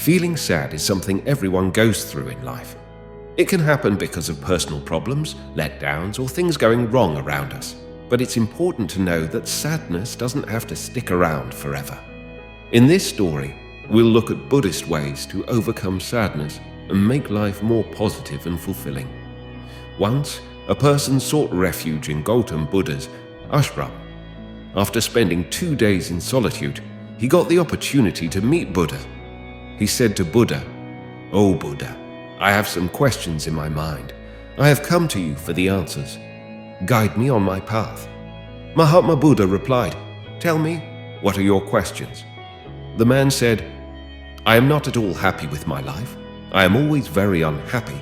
Feeling sad is something everyone goes through in life. It can happen because of personal problems, letdowns, or things going wrong around us. But it's important to know that sadness doesn't have to stick around forever. In this story, we'll look at Buddhist ways to overcome sadness and make life more positive and fulfilling. Once, a person sought refuge in Gautam Buddha's ashram. After spending 2 days in solitude, he got the opportunity to meet Buddha. He said to Buddha, "O Buddha, I have some questions in my mind. I have come to you for the answers. Guide me on my path." Mahatma Buddha replied, "Tell me, what are your questions?" The man said, "I am not at all happy with my life. I am always very unhappy.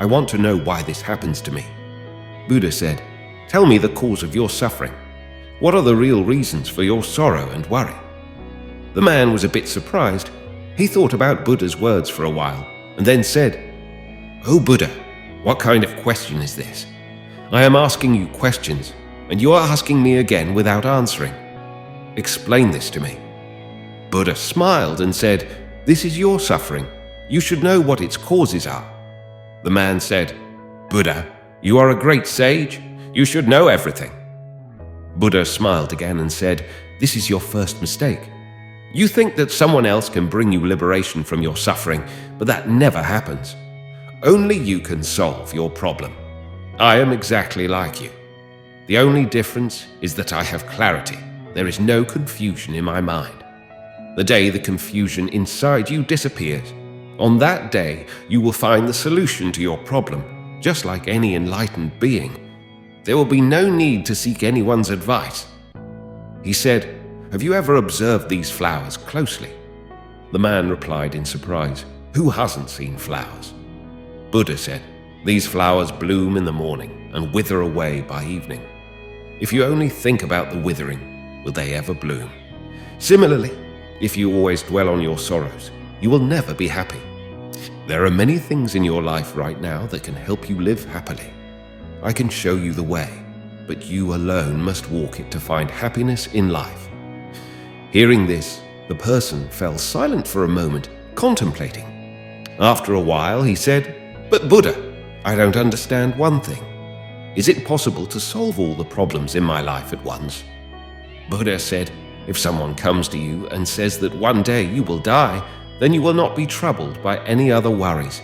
I want to know why this happens to me." Buddha said, "Tell me the cause of your suffering. What are the real reasons for your sorrow and worry?" The man was a bit surprised. He thought about Buddha's words for a while and then said, "Oh Buddha, what kind of question is this? I am asking you questions, and you are asking me again without answering. Explain this to me." Buddha smiled and said, "This is your suffering. You should know what its causes are." The man said, "Buddha, you are a great sage. You should know everything." Buddha smiled again and said, "This is your first mistake. You think that someone else can bring you liberation from your suffering, but that never happens. Only you can solve your problem. I am exactly like you. The only difference is that I have clarity. There is no confusion in my mind. The day the confusion inside you disappears, on that day you will find the solution to your problem, just like any enlightened being. There will be no need to seek anyone's advice." He said, "Have you ever observed these flowers closely?" The man replied in surprise, "Who hasn't seen flowers?" Buddha said, "These flowers bloom in the morning and wither away by evening. If you only think about the withering, will they ever bloom? Similarly, if you always dwell on your sorrows, you will never be happy. There are many things in your life right now that can help you live happily. I can show you the way, but you alone must walk it to find happiness in life." Hearing this, the person fell silent for a moment, contemplating. After a while, he said, "But Buddha, I don't understand one thing. Is it possible to solve all the problems in my life at once?" Buddha said, "If someone comes to you and says that one day you will die, then you will not be troubled by any other worries,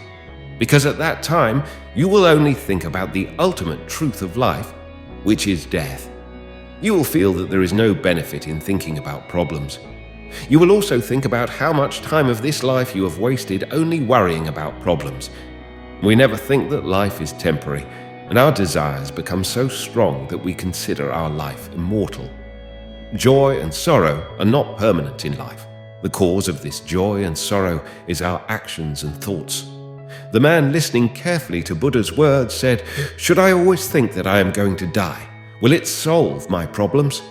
because at that time you will only think about the ultimate truth of life, which is death. You will feel that there is no benefit in thinking about problems. You will also think about how much time of this life you have wasted only worrying about problems. We never think that life is temporary, and our desires become so strong that we consider our life immortal. Joy and sorrow are not permanent in life. The cause of this joy and sorrow is our actions and thoughts." The man, listening carefully to Buddha's words, said, "Should I always think that I am going to die? Will it solve my problems?"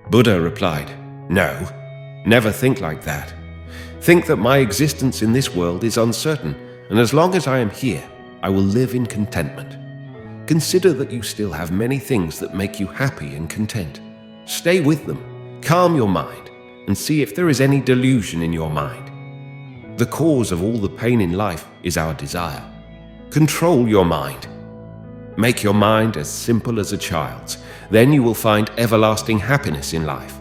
Buddha replied, "No, never think like that. Think that my existence in this world is uncertain, and as long as I am here, I will live in contentment. Consider that you still have many things that make you happy and content. Stay with them, calm your mind, and see if there is any delusion in your mind. The cause of all the pain in life is our desire. Control your mind. Make your mind as simple as a child's. Then you will find everlasting happiness in life."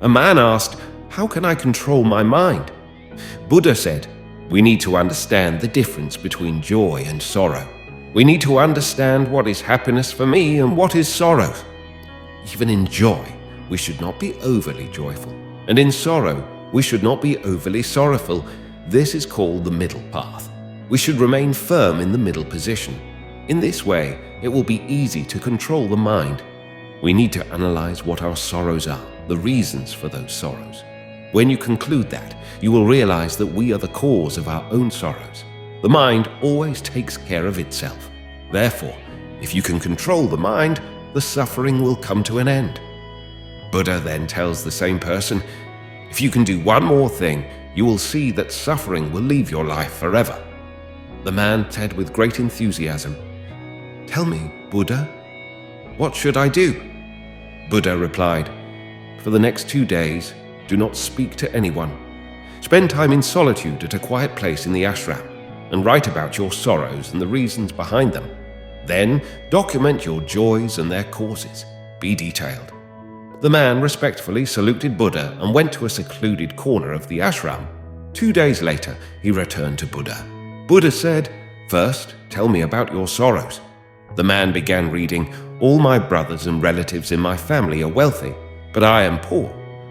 A man asked, "How can I control my mind?" Buddha said, "We need to understand the difference between joy and sorrow. We need to understand what is happiness for me and what is sorrow. Even in joy, we should not be overly joyful, and in sorrow, we should not be overly sorrowful. This is called the middle path. We should remain firm in the middle position. In this way, it will be easy to control the mind. We need to analyze what our sorrows are, the reasons for those sorrows. When you conclude that, you will realize that we are the cause of our own sorrows. The mind always takes care of itself. Therefore, if you can control the mind, the suffering will come to an end." Buddha then tells the same person, "If you can do one more thing, you will see that suffering will leave your life forever." The man said with great enthusiasm, "Tell me, Buddha, what should I do?" Buddha replied, "For the next 2 days, do not speak to anyone. Spend time in solitude at a quiet place in the ashram and write about your sorrows and the reasons behind them. Then document your joys and their causes. Be detailed. The man respectfully saluted Buddha and went to a secluded corner of the ashram. 2 days later, he returned to Buddha. Buddha said, "First, tell me about your sorrows." The man began reading, "All my brothers and relatives in my family are wealthy, but I am poor.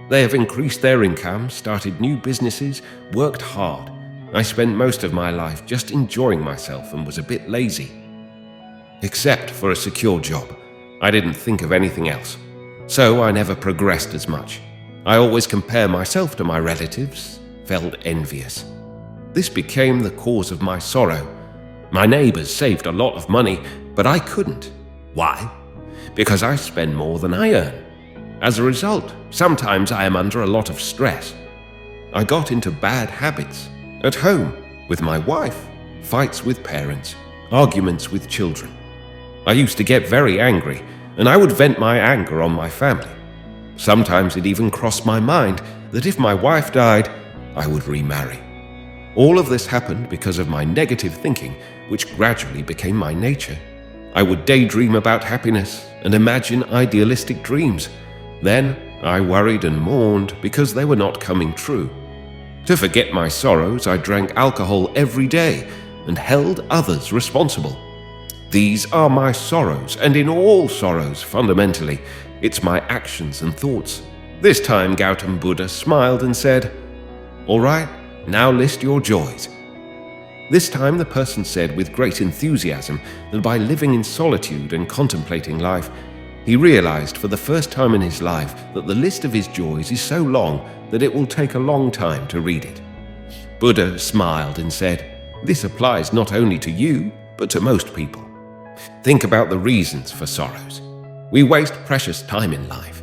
They have increased their income, started new businesses, worked hard. I spent most of my life just enjoying myself and was a bit lazy. Except for a secure job. I didn't think of anything else. So I never progressed as much. I always compare myself to my relatives, felt envious. This became the cause of my sorrow. My neighbors saved a lot of money, but I couldn't. Why? Because I spend more than I earn. As a result, sometimes I am under a lot of stress. I got into bad habits. At home, with my wife, fights with parents, arguments with children. I used to get very angry, and I would vent my anger on my family. Sometimes it even crossed my mind that if my wife died, I would remarry. All of this happened because of my negative thinking, which gradually became my nature. I would daydream about happiness and imagine idealistic dreams. Then I worried and mourned because they were not coming true. To forget my sorrows, I drank alcohol every day and held others responsible. These are my sorrows, and in all sorrows, fundamentally, it's my actions and thoughts. This time Gautam Buddha smiled and said, "All right, now list your joys." This time the person said with great enthusiasm that by living in solitude and contemplating life, he realized for the first time in his life that the list of his joys is so long that it will take a long time to read it. Buddha smiled and said, "This applies not only to you, but to most people. Think about the reasons for sorrows. We waste precious time in life.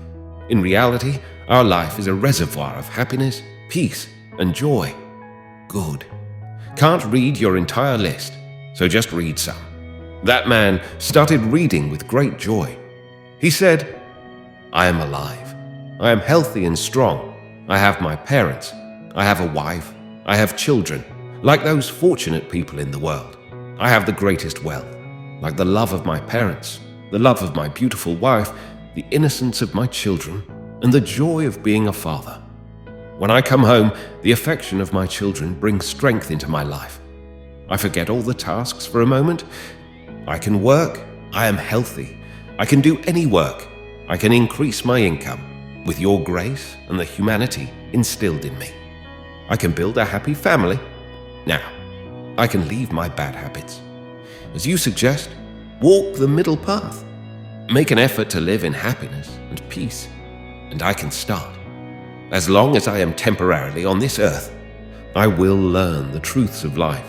In reality, our life is a reservoir of happiness, peace, and joy. Good. Can't read your entire list, so just read some." That man started reading with great joy. He said, "I am alive. I am healthy and strong. I have my parents. I have a wife. I have children, like those fortunate people in the world. I have the greatest wealth, like the love of my parents, the love of my beautiful wife, the innocence of my children, and the joy of being a father. When I come home, the affection of my children brings strength into my life. I forget all the tasks for a moment. I can work. I am healthy. I can do any work. I can increase my income with your grace and the humanity instilled in me. I can build a happy family. Now, I can leave my bad habits. As you suggest, walk the middle path. Make an effort to live in happiness and peace, and I can start. As long as I am temporarily on this earth, I will learn the truths of life.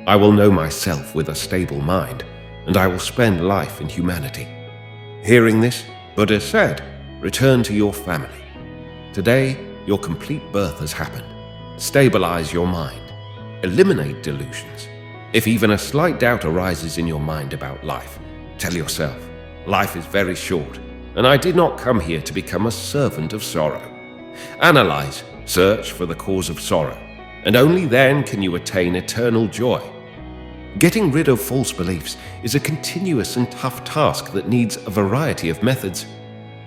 I will know myself with a stable mind, and I will spend life in humanity." Hearing this, Buddha said, "Return to your family. Today, your complete birth has happened. Stabilize your mind. Eliminate delusions. If even a slight doubt arises in your mind about life, tell yourself, life is very short, and I did not come here to become a servant of sorrow. Analyze, search for the cause of sorrow, and only then can you attain eternal joy. Getting rid of false beliefs is a continuous and tough task that needs a variety of methods.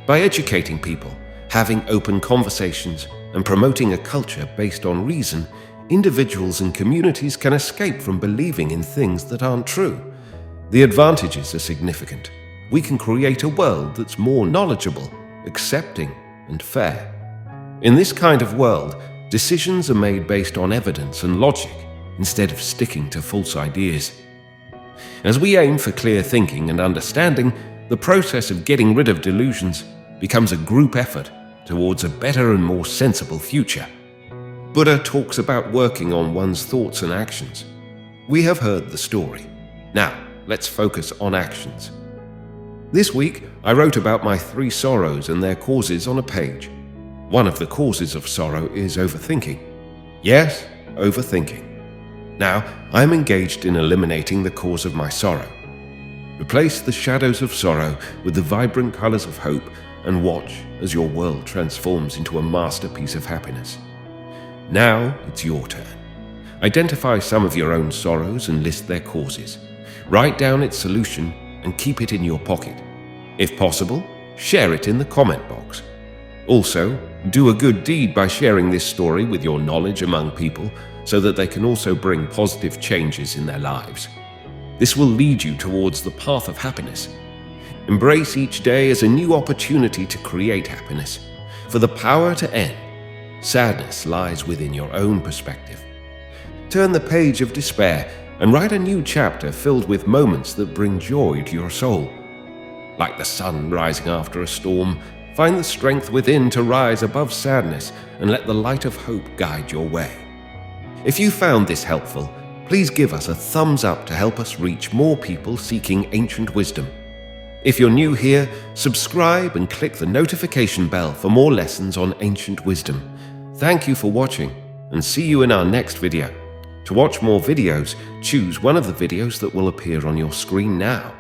By educating people, having open conversations, and promoting a culture based on reason, individuals and communities can escape from believing in things that aren't true. The advantages are significant. We can create a world that's more knowledgeable, accepting, and fair. In this kind of world, decisions are made based on evidence and logic, instead of sticking to false ideas. As we aim for clear thinking and understanding, the process of getting rid of delusions becomes a group effort towards a better and more sensible future. Buddha talks about working on one's thoughts and actions. We have heard the story. Now, let's focus on actions. This week, I wrote about my 3 sorrows and their causes on a page. One of the causes of sorrow is overthinking. Yes, overthinking. Now, I am engaged in eliminating the cause of my sorrow. Replace the shadows of sorrow with the vibrant colors of hope and watch as your world transforms into a masterpiece of happiness. Now it's your turn. Identify some of your own sorrows and list their causes. Write down its solution and keep it in your pocket. If possible, share it in the comment box. Also, do a good deed by sharing this story with your knowledge among people so that they can also bring positive changes in their lives. This will lead you towards the path of happiness. Embrace each day as a new opportunity to create happiness. For the power to end, sadness lies within your own perspective. Turn the page of despair and write a new chapter filled with moments that bring joy to your soul. Like the sun rising after a storm, find the strength within to rise above sadness and let the light of hope guide your way. If you found this helpful, please give us a thumbs up to help us reach more people seeking ancient wisdom. If you're new here, subscribe and click the notification bell for more lessons on ancient wisdom. Thank you for watching, and see you in our next video. To watch more videos, choose one of the videos that will appear on your screen now.